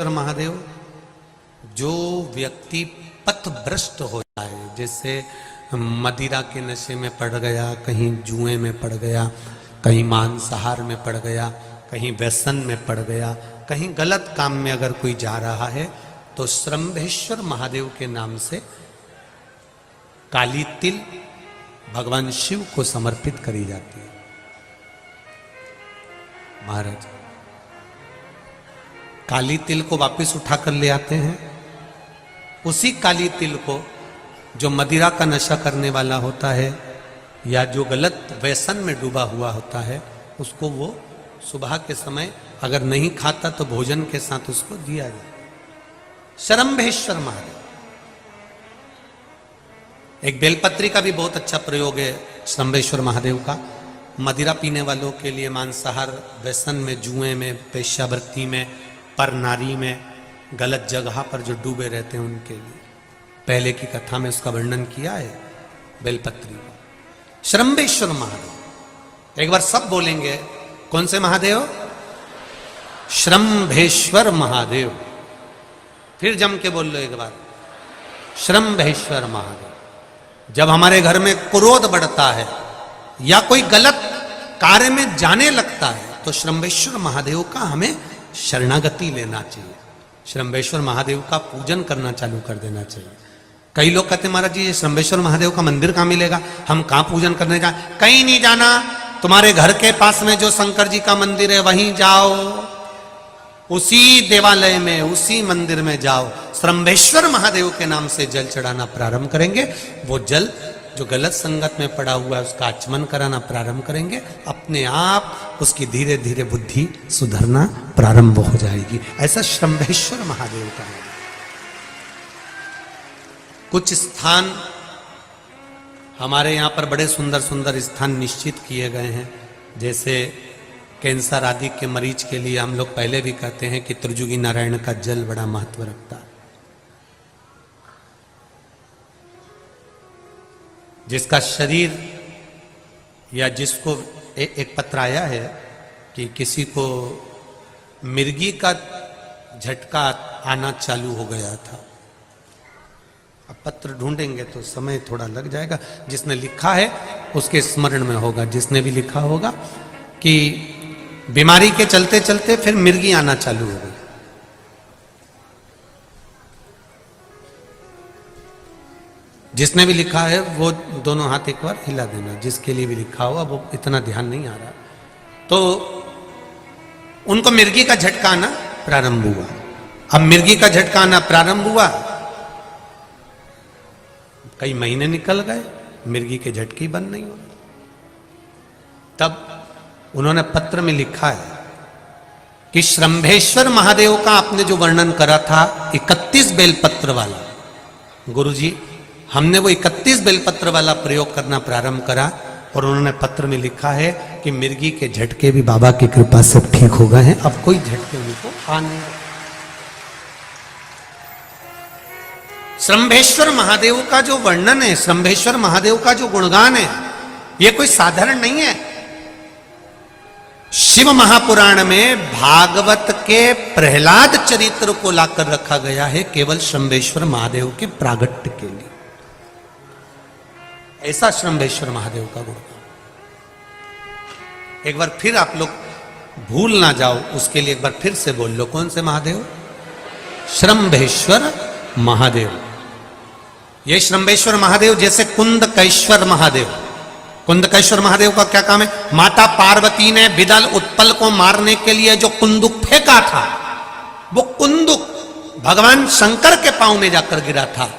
महादेव, जो व्यक्ति पथभ्रष्ट हो जाए, जैसे मदिरा के नशे में पड़ गया, कहीं जुए में पड़ गया, कहीं मांसाहार में पड़ गया, कहीं व्यसन में पड़ गया, कहीं गलत काम में अगर कोई जा रहा है, तो श्रंभेश्वर महादेव के नाम से काली तिल भगवान शिव को समर्पित करी जाती है। महाराज काली तिल को वापस उठाकर ले आते हैं। उसी काली तिल को जो मदिरा का नशा करने वाला होता है या जो गलत व्यसन में डूबा हुआ होता है, उसको वो सुबह के समय अगर नहीं खाता तो भोजन के साथ उसको दिया जाए। श्रंभेश्वर महादेव। एक बेलपत्री का भी बहुत अच्छा प्रयोग है श्रंभेश्वर महादेव का। मदिरा पीने वालों के लिए, मांसाहार, व्यसन में, जुए में, पेशावृत्ति में, पर नारी में, गलत जगह पर जो डूबे रहते हैं उनके लिए पहले की कथा में उसका वर्णन किया है बेलपत्री का। श्रंभेश्वर महादेव। एक बार सब बोलेंगे, कौन से महादेव? श्रंभेश्वर महादेव। फिर जम के बोल लो एक बार, श्रंभेश्वर महादेव। जब हमारे घर में क्रोध बढ़ता है या कोई गलत कार्य में जाने लगता है तो श्रंभेश्वर महादेव का हमें शरणागति लेना चाहिए। श्रंभेश्वर महादेव का पूजन करना चालू कर देना चाहिए। कई लोग कहते हैं महाराज जी ये श्रंभेश्वर महादेव का मंदिर कहाँ मिलेगा, हम कहाँ पूजन करने जाए? कहीं नहीं जाना, तुम्हारे घर के पास में जो शंकर जी का मंदिर है वहीं जाओ, उसी देवालय में, उसी मंदिर में जाओ। श्रंभेश्वर महादेव के नाम से जल चढ़ाना प्रारंभ करेंगे। वो जल जो गलत संगत में पड़ा हुआ है उसका आचमन कराना प्रारंभ करेंगे। अपने आप उसकी धीरे धीरे बुद्धि सुधरना प्रारंभ हो जाएगी। ऐसा श्रंभेश्वर महादेव का है। कुछ स्थान हमारे यहाँ पर बड़े सुंदर सुंदर स्थान निश्चित किए गए हैं। जैसे कैंसर आदि के मरीज के लिए हम लोग पहले भी कहते हैं कि त्रिजुगी नारायण का जल बड़ा महत्व रखता है। जिसका शरीर या जिसको एक पत्र आया है कि किसी को मिर्गी का झटका आना चालू हो गया था। अब पत्र ढूंढेंगे तो समय थोड़ा लग जाएगा। जिसने लिखा है उसके स्मरण में होगा। जिसने भी लिखा होगा कि बीमारी के चलते चलते फिर मिर्गी आना चालू हो गई। जिसने भी लिखा है वो दोनों हाथ एक बार हिला देना। जिसके लिए भी लिखा हुआ वो इतना ध्यान नहीं आ रहा। तो उनको मिर्गी का झटका आना प्रारंभ हुआ। अब मिर्गी का झटका आना प्रारंभ हुआ, कई महीने निकल गए, मिर्गी के झटके बंद नहीं हो रहे। तब उन्होंने पत्र में लिखा है कि श्रंभेश्वर महादेव का आपने जो वर्णन करा था 31 बेलपत्र वाला, गुरुजी हमने वो 31 बेलपत्र वाला प्रयोग करना प्रारंभ करा। और उन्होंने पत्र में लिखा है कि मिर्गी के झटके भी बाबा की कृपा से ठीक हो गए हैं। अब कोई झटके उनको आ नहीं। श्रंभेश्वर महादेव का जो वर्णन है, श्रंभेश्वर महादेव का जो गुणगान है, ये कोई साधारण नहीं है। शिव महापुराण में भागवत के प्रहलाद चरित्र को लाकर रखा गया है केवल श्रंभेश्वर महादेव के प्रागट्य के लिए। ऐसा श्रंभेश्वर महादेव का गुण। एक बार फिर आप लोग भूल ना जाओ, उसके लिए एक बार फिर से बोल लो, कौन से महादेव? श्रंभेश्वर महादेव। ये श्रंभेश्वर महादेव जैसे कुंदकेश्वर महादेव। कुंदकेश्वर महादेव का क्या काम है? माता पार्वती ने विदल उत्पल को मारने के लिए जो कुंदुक फेंका था, वो कुंदुक भगवान शंकर के पांव में जाकर गिरा था।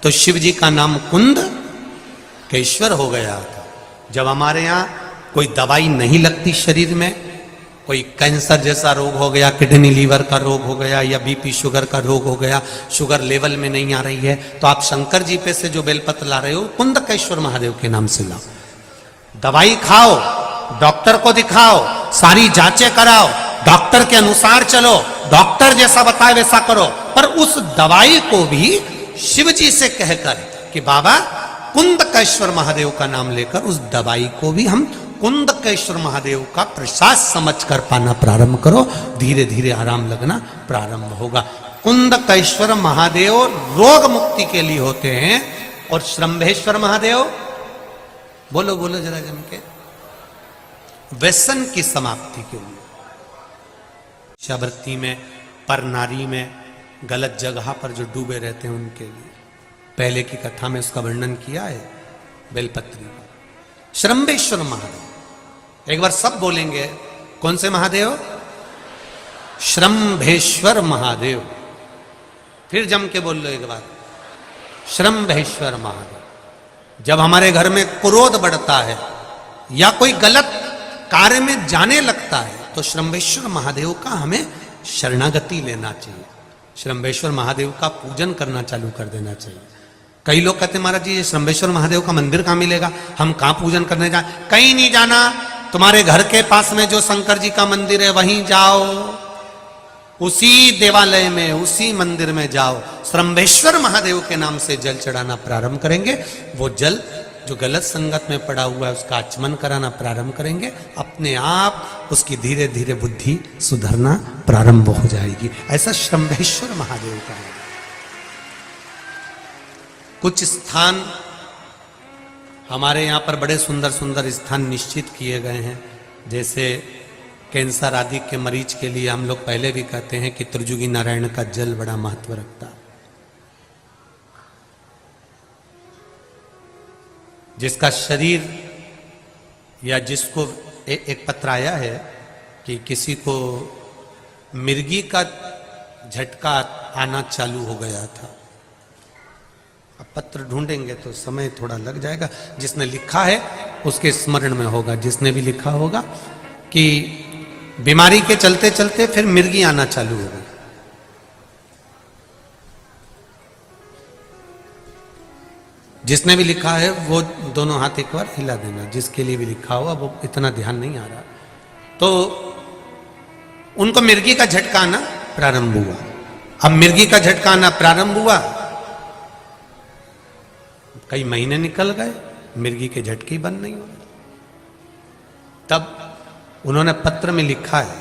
तो शिव जी का नाम कुंदकेश्वर हो गया था। जब हमारे यहाँ कोई दवाई नहीं लगती शरीर में, कोई कैंसर जैसा रोग हो गया, किडनी लीवर का रोग हो गया या बीपी शुगर का रोग हो गया, शुगर लेवल में नहीं आ रही है, तो आप शंकर जी पे से जो बेलपत्र ला रहे हो कुंदकेश्वर महादेव के नाम से लाओ। दवाई खाओ, डॉक्टर को दिखाओ, सारी जांचें कराओ, डॉक्टर के अनुसार चलो, डॉक्टर जैसा बताए वैसा करो, पर उस दवाई को भी शिव जी से कहकर कि बाबा कुंदकेश्वर महादेव का नाम लेकर उस दवाई को भी हम कुंदकेश्वर महादेव का प्रसाद समझकर पाना प्रारंभ करो, धीरे धीरे आराम लगना प्रारंभ होगा। कुंदकेश्वर महादेव रोग मुक्ति के लिए होते हैं और श्रंभेश्वर महादेव, बोलो बोलो जरा जम के, व्यसन की समाप्ति के लिए। शिष्यावृत्ति में, पर नारी में, गलत जगह पर जो डूबे रहते हैं उनके लिए पहले की कथा में उसका वर्णन किया है बेलपत्री का। श्रंभेश्वर महादेव, एक बार सब बोलेंगे, कौन से महादेव? श्रंभेश्वर महादेव। फिर जम के बोल लो एक बार, श्रंभेश्वर महादेव। जब हमारे घर में क्रोध बढ़ता है या कोई गलत कार्य में जाने लगता है तो श्रंभेश्वर महादेव का हमें शरणागति लेना चाहिए, श्रंभेश्वर महादेव का पूजन करना चालू कर देना चाहिए। कई लोग कहते हैं महाराज जी ये श्रंभेश्वर महादेव का मंदिर कहाँ मिलेगा, हम कहाँ पूजन करने जाए? कहीं नहीं जाना, तुम्हारे घर के पास में जो शंकर जी का मंदिर है वहीं जाओ, उसी देवालय में, उसी मंदिर में जाओ, श्रंभेश्वर महादेव के नाम से जल चढ़ाना प्रारंभ करेंगे। वो जल जो गलत संगत में पड़ा हुआ है उसका आचमन कराना प्रारंभ करेंगे, अपने आप उसकी धीरे धीरे बुद्धि सुधरना प्रारंभ हो जाएगी। ऐसा श्रंभेश्वर महादेव का है। कुछ स्थान हमारे यहाँ पर बड़े सुंदर सुंदर स्थान निश्चित किए गए हैं, जैसे कैंसर आदि के मरीज के लिए हम लोग पहले भी कहते हैं कि त्रिजुगी नारायण का जल बड़ा महत्व रखता है। जिसका शरीर या जिसको एक पत्र आया है कि किसी को मिर्गी का झटका आना चालू हो गया था। अब पत्र ढूंढेंगे तो समय थोड़ा लग जाएगा, जिसने लिखा है उसके स्मरण में होगा, जिसने भी लिखा होगा कि बीमारी के चलते चलते फिर मिर्गी आना चालू हो गई। जिसने भी लिखा है वो दोनों हाथ एक बार हिला देना, जिसके लिए भी लिखा हुआ वो इतना ध्यान नहीं आ रहा। तो उनको मिर्गी का झटका आना प्रारंभ हुआ। अब मिर्गी का झटका आना प्रारंभ हुआ, कई महीने निकल गए, मिर्गी के झटके ही बंद नहीं हुए। तब उन्होंने पत्र में लिखा है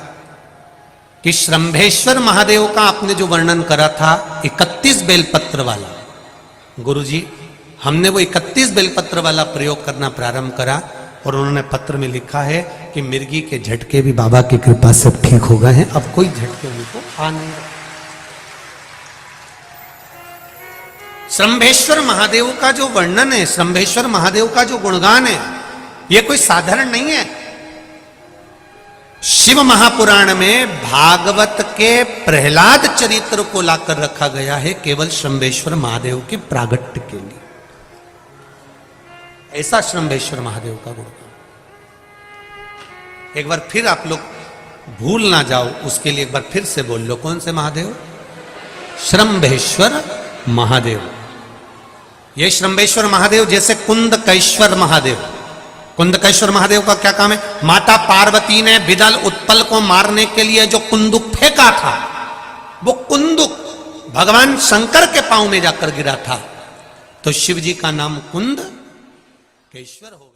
कि श्रंभेश्वर महादेव का आपने जो वर्णन करा था 31 बेलपत्र वाला, गुरुजी हमने वो 31 बेलपत्र वाला प्रयोग करना प्रारंभ करा और उन्होंने पत्र में लिखा है कि मिर्गी के झटके भी बाबा की कृपा से ठीक हो गए हैं, अब कोई झटके उनको आ नहीं रहा। श्रंभेश्वर महादेव का जो वर्णन है, श्रंभेश्वर महादेव का जो गुणगान है, ये कोई साधारण नहीं है। शिव महापुराण में भागवत के प्रहलाद चरित्र को लाकर रखा गया है केवल श्रंभेश्वर महादेव के प्रागट्य के लिए। ऐसा श्रंभेश्वर महादेव का गुणगान। एक बार फिर आप लोग भूल ना जाओ, उसके लिए एक बार फिर से बोल लो, कौन से महादेव? श्रंभेश्वर महादेव। ये श्रंभेश्वर महादेव जैसे कुंदकेश्वर महादेव, कुंदकेश्वर महादेव का क्या काम है? माता पार्वती ने विदल उत्पल को मारने के लिए जो कुंदुक फेंका था, वो कुंदुक भगवान शंकर के पांव में जाकर गिरा था, तो शिव जी का नाम कुंदकेश्वर हो।